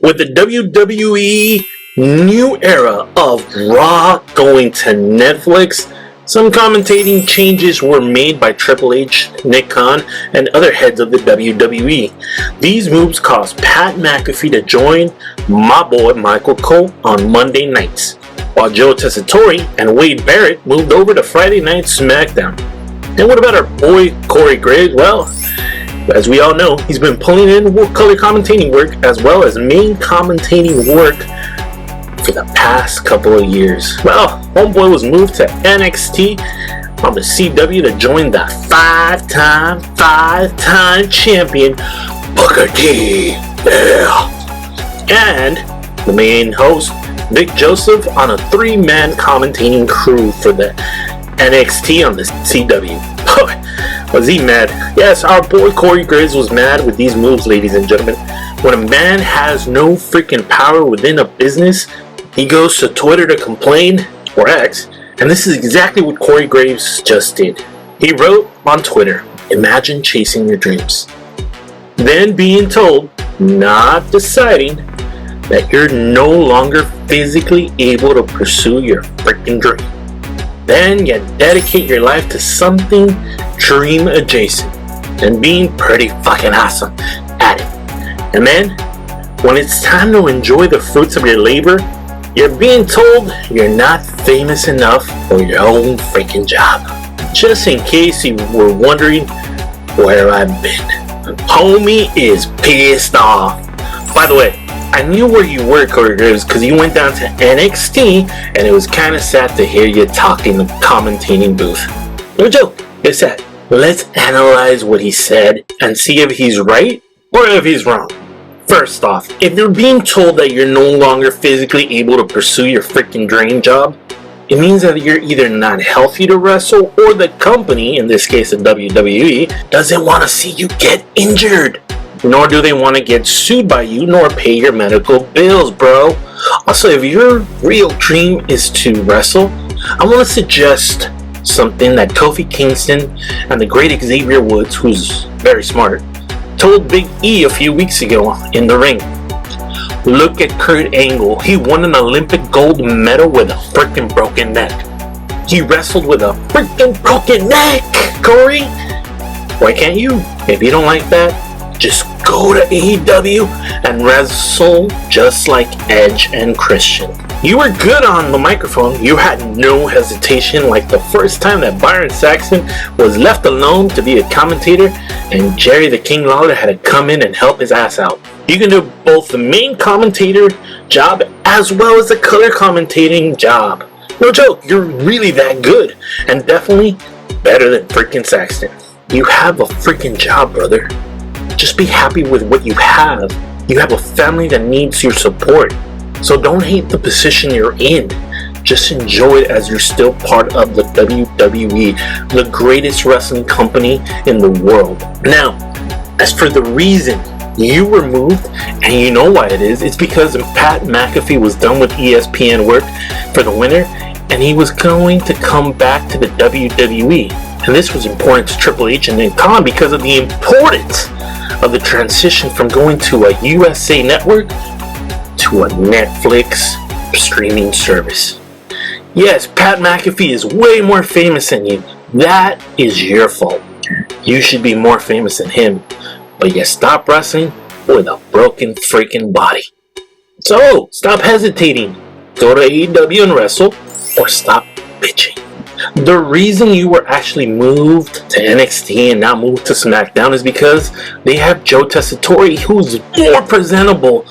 With the WWE new era of Raw going to Netflix, some commentating changes were made by Triple H, Nick Khan, and other heads of the WWE. These moves caused Pat McAfee to join my boy Michael Cole on Monday nights, while Joe Tessitore and Wade Barrett moved over to Friday Night SmackDown. And what about our boy Corey Graves? Well, as we all know, he's been pulling in color commentating work as well as main commentating work for the past couple of years. Well, homeboy was moved to NXT on the CW to join the five-time champion Booker T. Yeah. And the main host, Vic Joseph, on a 3-man commentating crew for the NXT on the CW. Was he mad? Yes, our boy Corey Graves was mad with these moves, ladies and gentlemen. When a man has no freaking power within a business, he goes to Twitter to complain, or X, and this is exactly what Corey Graves just did. He wrote on Twitter, "Imagine chasing your dreams, then being told, not deciding, that you're no longer physically able to pursue your freaking dream. Then you dedicate your life to something dream adjacent and being pretty fucking awesome at it. And then, when it's time to enjoy the fruits of your labor, you're being told you're not famous enough for your own freaking job." Just in case you were wondering where I've been, homie is pissed off. By the way, I knew where you were, Corey Graves, because you went down to NXT, and it was kind of sad to hear you talk in the commentating booth. No joke, it's sad. Let's analyze what he said and see if he's right or if he's wrong. First off, if you're being told that you're no longer physically able to pursue your freaking dream job, it means that you're either not healthy to wrestle, or the company, in this case the WWE, doesn't want to see you get injured. Nor do they want to get sued by you, nor pay your medical bills, bro. Also, if your real dream is to wrestle, I want to suggest something that Kofi Kingston and the great Xavier Woods, who's very smart, told Big E a few weeks ago in the ring. Look at Kurt Angle. He won an Olympic gold medal with a freaking broken neck. He wrestled with a freaking broken neck, Corey. Why can't you? If you don't like that, just go to AEW and wrestle just like Edge and Christian. You were good on the microphone. You had no hesitation, like the first time that Byron Saxton was left alone to be a commentator and Jerry the King Lawler had to come in and help his ass out. You can do both the main commentator job as well as the color commentating job. No joke, you're really that good, and definitely better than freaking Saxton. You have a freaking job, brother. Just be happy with what you have. You have a family that needs your support. So don't hate the position you're in. Just enjoy it as you're still part of the WWE, the greatest wrestling company in the world. Now, as for the reason you were moved, and you know why it is, it's because Pat McAfee was done with ESPN work for the winter, and he was going to come back to the WWE. And this was important to Triple H and Nick Khan because of the importance of the transition from going to a USA network to a Netflix streaming service. Yes, Pat McAfee is way more famous than you. That is your fault. You should be more famous than him. But you stop wrestling with a broken freaking body. So, stop hesitating. Go to AEW and wrestle, or stop bitching. The reason you were actually moved to NXT and not moved to SmackDown is because they have Joe Tessitore, who's more presentable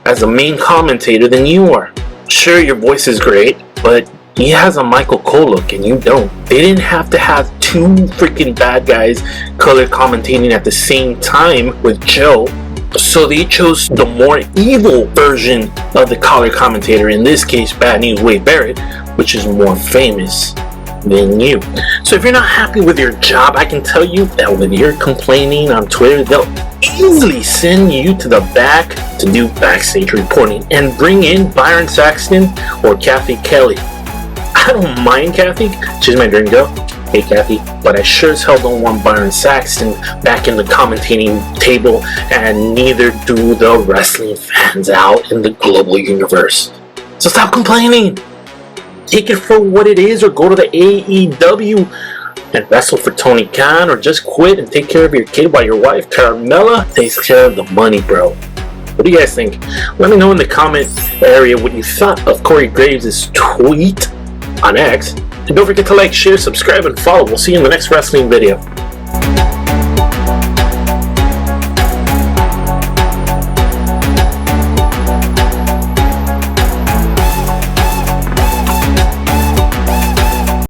as a main commentator than you are. Sure, your voice is great, but he has a Michael Cole look and you don't. They didn't have to have two freaking bad guys color commentating at the same time with Joe, so they chose the more evil version of the color commentator, in this case Bad News Wade Barrett, which is more famous than you. So if you're not happy with your job, I can tell you that with your complaining on Twitter, they'll easily send you to the back to do backstage reporting and bring in Byron Saxton or Kathy Kelly. I don't mind Kathy, she's my dream girl, Hey Kathy, but I sure as hell don't want Byron Saxton back in the commentating table, and neither do the wrestling fans out in the global universe. So stop complaining! Take it for what it is, or go to the AEW and wrestle for Tony Khan, or just quit and take care of your kid while your wife Carmella takes care of the money, bro. What do you guys think? Let me know in the comment area what you thought of Corey Graves' tweet on X. And don't forget to like, share, subscribe, and follow. We'll see you in the next wrestling video.